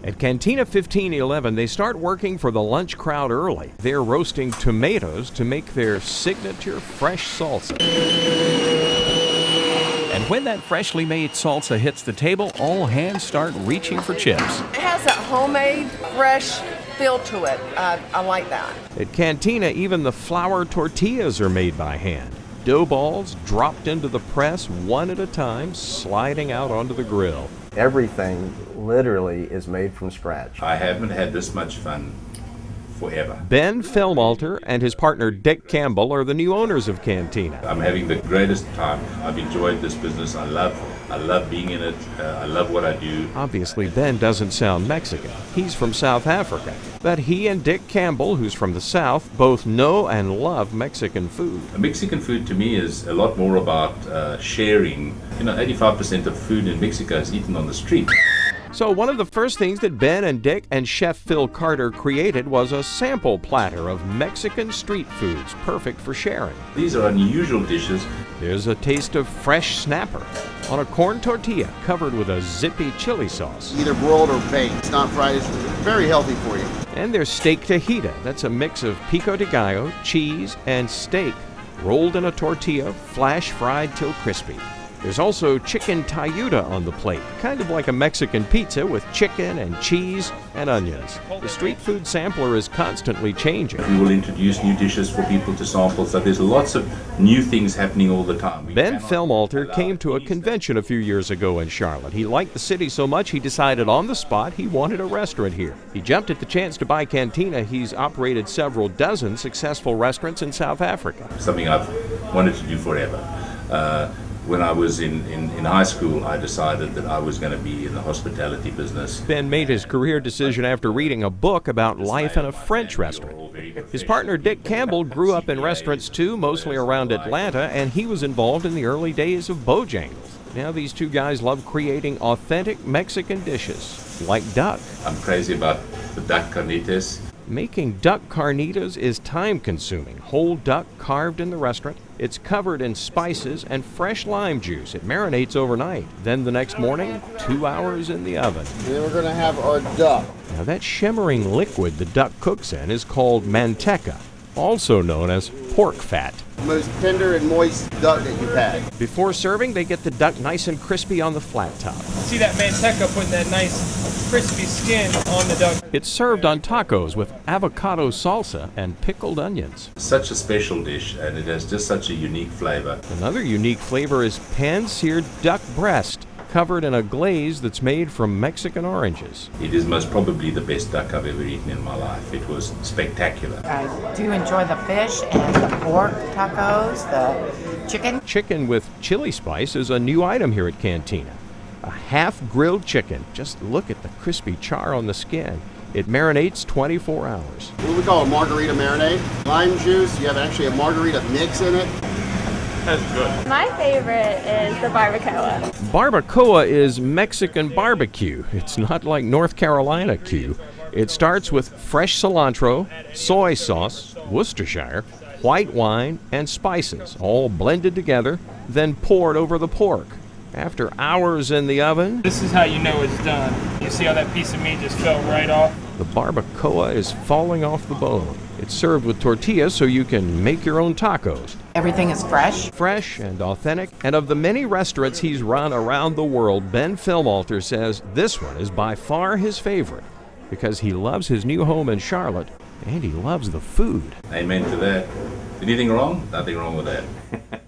At Cantina 1511, they start working for the lunch crowd early. They're roasting tomatoes to make their signature fresh salsa. And when that freshly made salsa hits the table, all hands start reaching for chips. It has that homemade, fresh feel to it. I like that. At Cantina, even the flour tortillas are made by hand. Dough balls dropped into the press one at a time, sliding out onto the grill. Everything literally is made from scratch. I haven't had this much fun forever. Ben Felmalter and his partner Dick Campbell are the new owners of Cantina. I'm having the greatest time. I've enjoyed this business. I love being in it. I love what I do. Obviously, Ben doesn't sound Mexican. He's from South Africa. But he and Dick Campbell, who's from the South, both know and love Mexican food. Mexican food to me is a lot more about sharing. 85% of food in Mexico is eaten on the street. So one of the first things that Ben and Dick and Chef Phil Carter created was a sample platter of Mexican street foods, perfect for sharing. These are unusual dishes. There's a taste of fresh snapper on a corn tortilla covered with a zippy chili sauce. Either broiled or baked. It's not fried. It's very healthy for you. And there's steak tajita. That's a mix of pico de gallo, cheese, and steak rolled in a tortilla, flash fried till crispy. There's also chicken tayuda on the plate, kind of like a Mexican pizza with chicken and cheese and onions. The street food sampler is constantly changing. We will introduce new dishes for people to sample, so there's lots of new things happening all the time. Ben Felmalter came to a convention a few years ago in Charlotte. He liked the city so much he decided on the spot he wanted a restaurant here. He jumped at the chance to buy Cantina. He's operated several dozen successful restaurants in South Africa. Something I've wanted to do forever. When I was in high school, I decided that I was going to be in the hospitality business. Ben made his career decision after reading a book about life in a French restaurant. His partner Dick Campbell grew up in restaurants too, mostly around Atlanta, and he was involved in the early days of Bojangles. Now these two guys love creating authentic Mexican dishes, like duck. I'm crazy about the duck carnitas. Making duck carnitas is time-consuming. Whole duck carved in the restaurant. It's covered in spices and fresh lime juice. It marinates overnight. Then the next morning, 2 hours in the oven. Then we're going to have our duck. Now that shimmering liquid the duck cooks in is called manteca, also known as pork fat. The most tender and moist duck that you've had. Before serving, they get the duck nice and crispy on the flat top. See that manteca putting that nice crispy skin on the duck. It's served on tacos with avocado salsa and pickled onions. Such a special dish, and it has just such a unique flavor. Another unique flavor is pan-seared duck breast, covered in a glaze that's made from Mexican oranges. It is most probably the best duck I've ever eaten in my life. It was spectacular. I do enjoy the fish and the pork tacos, the chicken. Chicken with chili spice is a new item here at Cantina. A half-grilled chicken. Just look at the crispy char on the skin. It marinates 24 hours. What we call a margarita marinade. Lime juice, you have actually a margarita mix in it. That's good. My favorite is the barbacoa. Barbacoa is Mexican barbecue. It's not like North Carolina Q. It starts with fresh cilantro, soy sauce, Worcestershire, white wine, and spices, all blended together, then poured over the pork. After hours in the oven, This is how you know it's done. You see how that piece of meat just fell right off? the barbacoa is falling off the bone. It's served with tortillas so you can make your own tacos. Everything is fresh. Fresh and authentic. And of the many restaurants he's run around the world, Ben Felmalter says this one is by far his favorite because he loves his new home in Charlotte and he loves the food. Amen to that. Anything wrong? Nothing wrong with that.